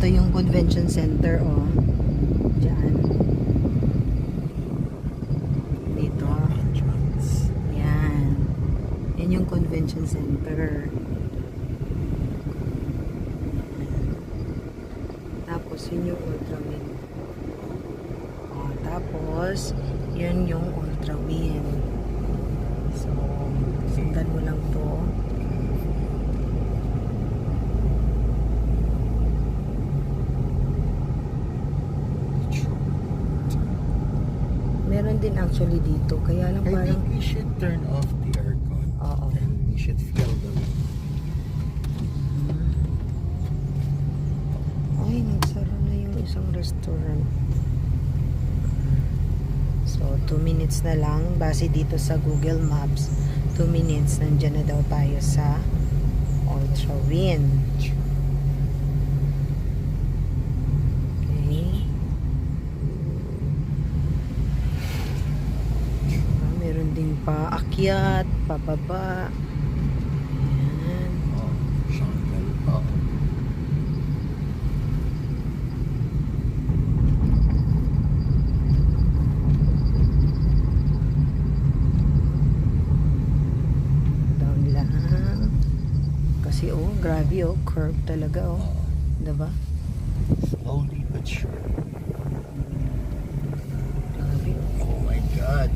Ito yung convention center, oh. Diyan. Dito. Yan. Yan yung convention center. Tapos, yun yung Ultrawind. Oh, tapos, yun yung Ultrawind. So, sundan mo lang to. Meron din actually dito. Kaya lang I parang... think we should turn off the aircon. Oo. And we should feel the wind. Ay, nagsara na yung isang restaurant. So, 2 minutes na lang. Base dito sa Google Maps, 2 minutes, nandyan na daw tayo sa Ultrawind. Okay. Meron din pa akyat, pababa. Ayan. Oh, Shanghai. Oh. Down lang. Kasi oh, grabe oh, curve talaga oh. Diba? Slowly but surely. Grabe oh. Oh my God.